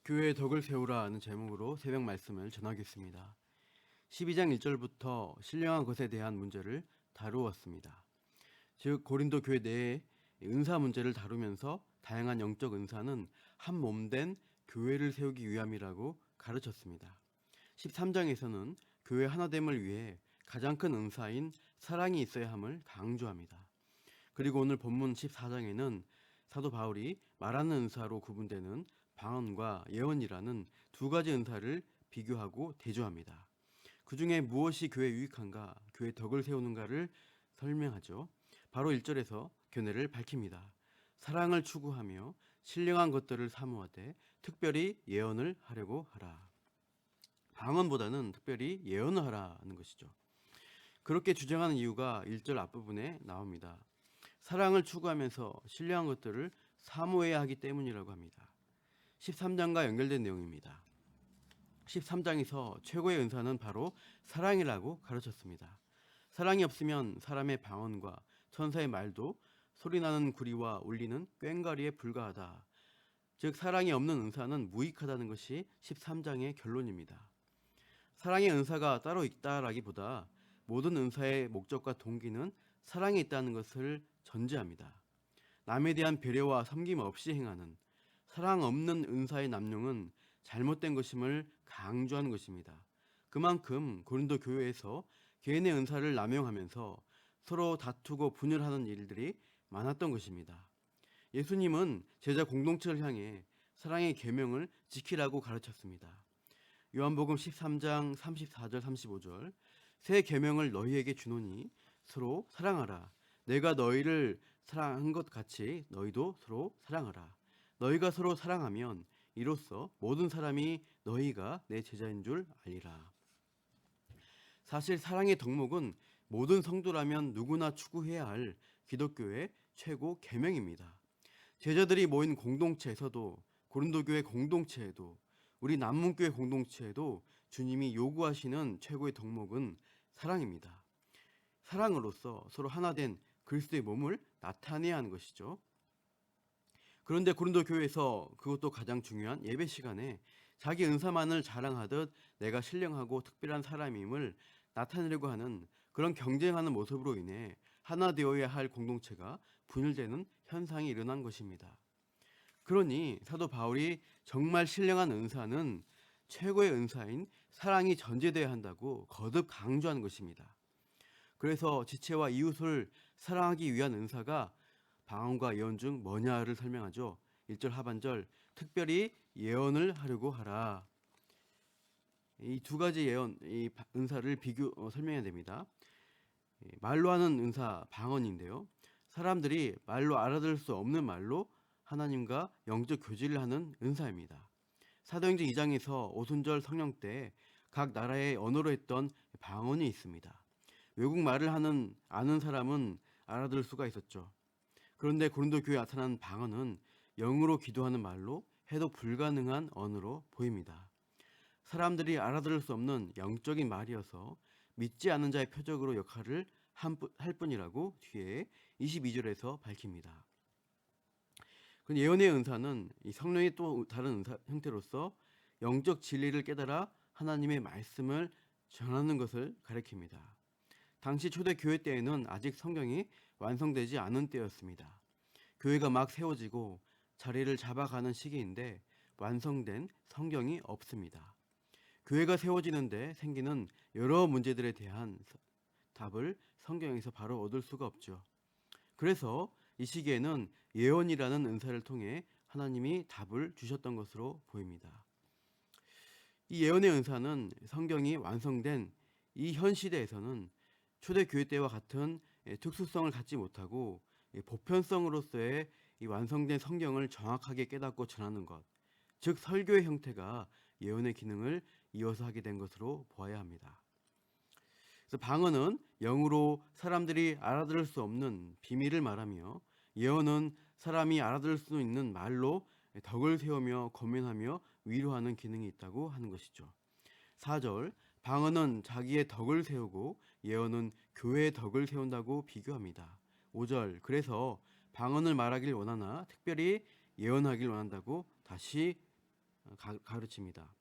교회의 덕을 세우라는 제목으로 새벽 말씀을 전하겠습니다. 12장 1절부터 신령한 것에 대한 문제를 다루었습니다. 즉 고린도 교회 내에 은사 문제를 다루면서 다양한 영적 은사는 한 몸된 교회를 세우기 위함이라고 가르쳤습니다. 13장에서는 교회 하나됨을 위해 가장 큰 은사인 사랑이 있어야 함을 강조합니다. 그리고 오늘 본문 14장에는 사도 바울이 말하는 은사로 구분되는 방언과 예언이라는 두 가지 은사를 비교하고 대조합니다. 그 중에 무엇이 교회에 유익한가, 교회의 덕을 세우는가를 설명하죠. 바로 1절에서 견해를 밝힙니다. 사랑을 추구하며 신령한 것들을 사모하되 특별히 예언을 하려고 하라. 방언보다는 특별히 예언을 하라는 것이죠. 그렇게 주장하는 이유가 1절 앞부분에 나옵니다. 사랑을 추구하면서 신령한 것들을 사모해야 하기 때문이라고 합니다. 13장과 연결된 내용입니다. 13장에서 최고의 은사는 바로 사랑이라고 가르쳤습니다. 사랑이 없으면 사람의 방언과 천사의 말도 소리나는 구리와 울리는 꽹과리에 불과하다. 즉 사랑이 없는 은사는 무익하다는 것이 13장의 결론입니다. 사랑의 은사가 따로 있다라기보다 모든 은사의 목적과 동기는 사랑에 있다는 것을 전제합니다. 남에 대한 배려와 섬김 없이 행하는 사랑 없는 은사의 남용은 잘못된 것임을 강조하는 것입니다. 그만큼 고린도 교회에서 개인의 은사를 남용하면서 서로 다투고 분열하는 일들이 많았던 것입니다. 예수님은 제자 공동체를 향해 사랑의 계명을 지키라고 가르쳤습니다. 요한복음 13장 34절 35절 새 계명을 너희에게 주노니 서로 사랑하라. 내가 너희를 사랑한 것 같이 너희도 서로 사랑하라. 너희가 서로 사랑하면 이로써 모든 사람이 너희가 내 제자인 줄 알리라. 사실 사랑의 덕목은 모든 성도라면 누구나 추구해야 할 기독교의 최고 계명입니다. 제자들이 모인 공동체에서도 고린도 교회 공동체에도 우리 남문교회 공동체에도 주님이 요구하시는 최고의 덕목은 사랑입니다. 사랑으로서 서로 하나 된 그리스도의 몸을 나타내야 하는 것이죠. 그런데 고린도 교회에서 그것도 가장 중요한 예배 시간에 자기 은사만을 자랑하듯 내가 신령하고 특별한 사람임을 나타내려고 하는 그런 경쟁하는 모습으로 인해 하나 되어야 할 공동체가 분열되는 현상이 일어난 것입니다. 그러니 사도 바울이 정말 신령한 은사는 최고의 은사인 사랑이 전제되어야 한다고 거듭 강조하는 것입니다. 그래서 지체와 이웃을 사랑하기 위한 은사가 방언과 예언 중 뭐냐를 설명하죠. 1절 하반절 특별히 예언을 하려고 하라. 이 두 가지 예언, 이 은사를 설명해야 됩니다. 말로 하는 은사 방언인데요. 사람들이 말로 알아들을 수 없는 말로 하나님과 영적 교제를 하는 은사입니다. 사도행전 2장에서 오순절 성령 때 각 나라의 언어로 했던 방언이 있습니다. 외국 말을 아는 사람은 알아들을 수가 있었죠. 그런데 고린도 교회에 나타난 방언은 영으로 기도하는 말로 해도 불가능한 언어로 보입니다. 사람들이 알아들을 수 없는 영적인 말이어서 믿지 않는 자의 표적으로 역할을 할 뿐이라고 뒤에 22절에서 밝힙니다. 그 예언의 은사는 이 성령의 또 다른 은사 형태로서 영적 진리를 깨달아 하나님의 말씀을 전하는 것을 가리킵니다. 당시 초대 교회 때에는 아직 성경이 완성되지 않은 때였습니다. 교회가 막 세워지고 자리를 잡아가는 시기인데 완성된 성경이 없습니다. 교회가 세워지는데 생기는 여러 문제들에 대한 답을 성경에서 바로 얻을 수가 없죠. 그래서 이 시기에는 예언이라는 은사를 통해 하나님이 답을 주셨던 것으로 보입니다. 이 예언의 은사는 성경이 완성된 이 현 시대에서는 초대교회 때와 같은 특수성을 갖지 못하고 보편성으로서의 이 완성된 성경을 정확하게 깨닫고 전하는 것, 즉 설교의 형태가 예언의 기능을 이어서 하게 된 것으로 보아야 합니다. 그래서 방언은 영으로 사람들이 알아들을 수 없는 비밀을 말하며 예언은 사람이 알아들을 수 있는 말로 덕을 세우며 권면하며 위로하는 기능이 있다고 하는 것이죠. 4절 방언은 자기의 덕을 세우고 예언은 교회의 덕을 세운다고 비교합니다. 5절 그래서 방언을 말하길 원하나 특별히 예언하길 원한다고 다시 가르칩니다.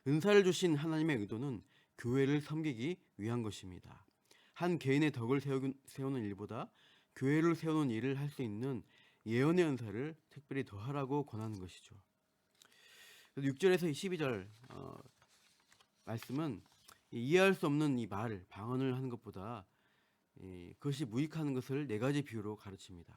은사를 주신 하나님의 의도는 교회를 섬기기 위한 것입니다. 한 개인의 덕을 세우는 일보다 교회를 세우는 일을 할 수 있는 예언의 은사를 특별히 더하라고 권하는 것이죠. 6절에서 12절 말씀은 이해할 수 없는 이 말, 방언을 하는 것보다 그것이 무익하는 것을 네 가지 비유로 가르칩니다.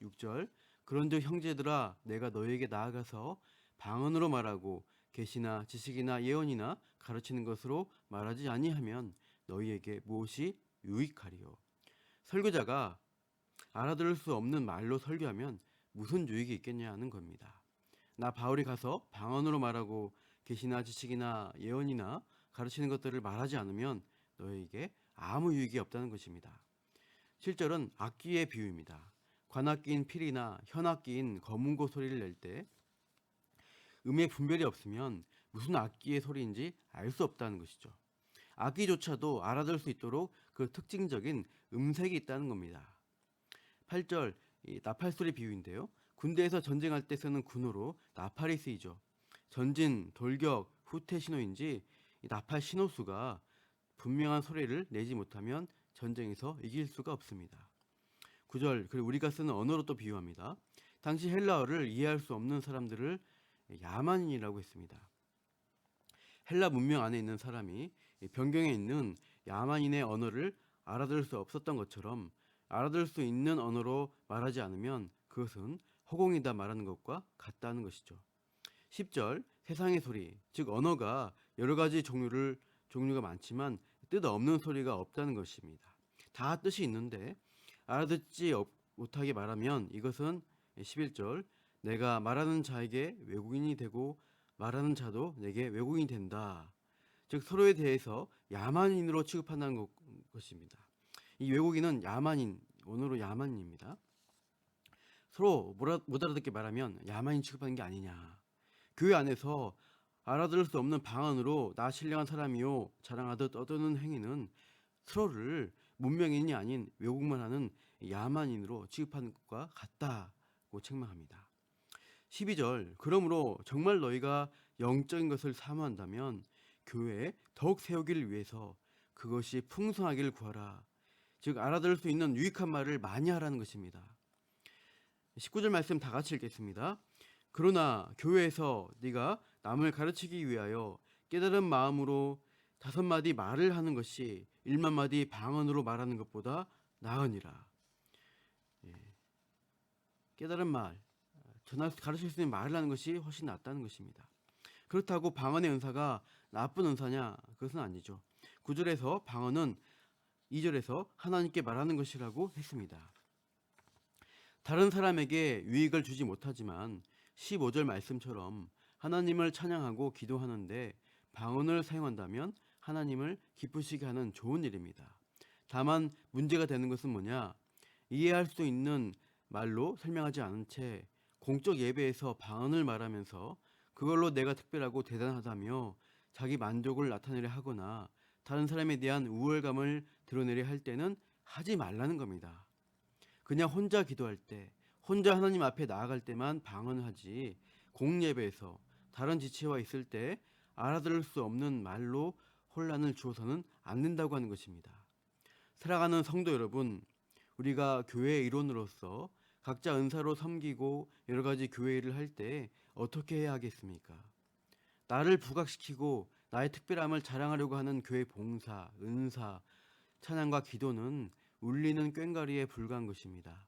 6절, 그런즉 형제들아 내가 너희에게 나아가서 방언으로 말하고 계시나 지식이나 예언이나 가르치는 것으로 말하지 아니하면 너희에게 무엇이 유익하리요. 설교자가 알아들을 수 없는 말로 설교하면 무슨 유익이 있겠냐는 겁니다. 나 바울이 가서 방언으로 말하고 계시나 지식이나 예언이나 가르치는 것들을 말하지 않으면 너희에게 아무 유익이 없다는 것입니다. 7절은 악기의 비유입니다. 관악기인 필이나 현악기인 거문고 소리를 낼 때 음의 분별이 없으면 무슨 악기의 소리인지 알 수 없다는 것이죠. 악기조차도 알아들 수 있도록 그 특징적인 음색이 있다는 겁니다. 8절 나팔소리 비유인데요. 군대에서 전쟁할 때 쓰는 군호로 나팔이 쓰이죠. 전진, 돌격, 후퇴 신호인지 나팔 신호수가 분명한 소리를 내지 못하면 전쟁에서 이길 수가 없습니다. 9절 그리고 우리가 쓰는 언어로 또 비유합니다. 당시 헬라어를 이해할 수 없는 사람들을 야만인이라고 했습니다. 헬라 문명 안에 있는 사람이 변경에 있는 야만인의 언어를 알아들을 수 없었던 것처럼 알아들을 수 있는 언어로 말하지 않으면 그것은 허공이다 말하는 것과 같다는 것이죠. 10절 세상의 소리, 즉 언어가 여러 가지 종류가 많지만 뜻 없는 소리가 없다는 것입니다. 다 뜻이 있는데 알아듣지 못하게 말하면 이것은 11절 내가 말하는 자에게 외국인이 되고 말하는 자도 내게 외국인이 된다. 즉 서로에 대해서 야만인으로 취급한다는 것입니다. 이 외국인은 야만인, 원어로 야만인입니다. 서로 못 알아듣게 말하면 야만인 취급하는 게 아니냐. 교회 안에서 알아들을 수 없는 방언으로 나 신령한 사람이요 자랑하듯 떠드는 행위는 서로를 문명인이 아닌 외국만 하는 야만인으로 취급하는 것과 같다고 책망합니다. 12절 그러므로 정말 너희가 영적인 것을 사모한다면 교회에 더욱 세우기를 위해서 그것이 풍성하기를 구하라. 즉 알아들을 수 있는 유익한 말을 많이 하라는 것입니다. 19절 말씀 다 같이 읽겠습니다. 그러나 교회에서 네가 남을 가르치기 위하여 깨달은 마음으로 5마디 말을 하는 것이 1만마디 방언으로 말하는 것보다 나으니라. 깨달은 말, 가르칠 수 있는 말을 하는 것이 훨씬 낫다는 것입니다. 그렇다고 방언의 은사가 나쁜 은사냐? 그것은 아니죠. 9절에서 방언은 2절에서 하나님께 말하는 것이라고 했습니다. 다른 사람에게 유익을 주지 못하지만 15절 말씀처럼 하나님을 찬양하고 기도하는데 방언을 사용한다면 하나님을 기쁘시게 하는 좋은 일입니다. 다만 문제가 되는 것은 뭐냐? 이해할 수 있는 말로 설명하지 않은 채 공적 예배에서 방언을 말하면서 그걸로 내가 특별하고 대단하다며 자기 만족을 나타내려 하거나 다른 사람에 대한 우월감을 드러내려 할 때는 하지 말라는 겁니다. 그냥 혼자 기도할 때, 혼자 하나님 앞에 나아갈 때만 방언을 하지 공예배에서 다른 지체와 있을 때 알아들을 수 없는 말로 혼란을 주어서는 안 된다고 하는 것입니다. 사랑하는 성도 여러분, 우리가 교회의 일원으로서 각자 은사로 섬기고 여러 가지 교회 일을 할 때 어떻게 해야 하겠습니까? 나를 부각시키고 나의 특별함을 자랑하려고 하는 교회 봉사, 은사, 찬양과 기도는 울리는 꽹과리에 불과한 것입니다.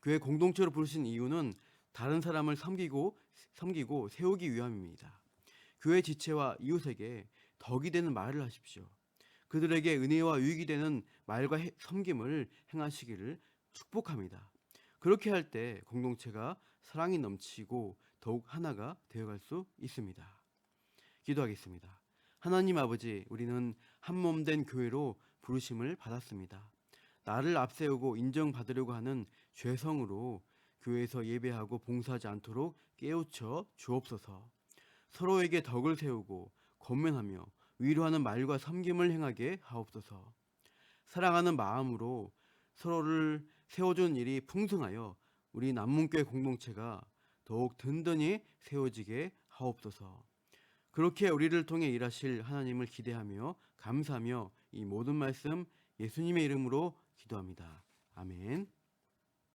교회 공동체로 부르신 이유는 다른 사람을 섬기고 세우기 위함입니다. 교회 지체와 이웃에게 덕이 되는 말을 하십시오. 그들에게 은혜와 유익이 되는 말과 섬김을 행하시기를 축복합니다. 그렇게 할 때 공동체가 사랑이 넘치고 더욱 하나가 되어갈 수 있습니다. 기도하겠습니다. 하나님 아버지, 우리는 한 몸 된 교회로 부르심을 받았습니다. 나를 앞세우고 인정받으려고 하는 죄성으로 교회에서 예배하고 봉사하지 않도록 깨우쳐 주옵소서. 서로에게 덕을 세우고 권면하며 위로하는 말과 섬김을 행하게 하옵소서. 사랑하는 마음으로 서로를 세워주는 일이 풍성하여 우리 남문교회 공동체가 더욱 든든히 세워지게 하옵소서. 하옵소서. 그렇게 우리를 통해 일하실 하나님을 기대하며 감사하며 이 모든 말씀 예수님의 이름으로 기도합니다. 아멘.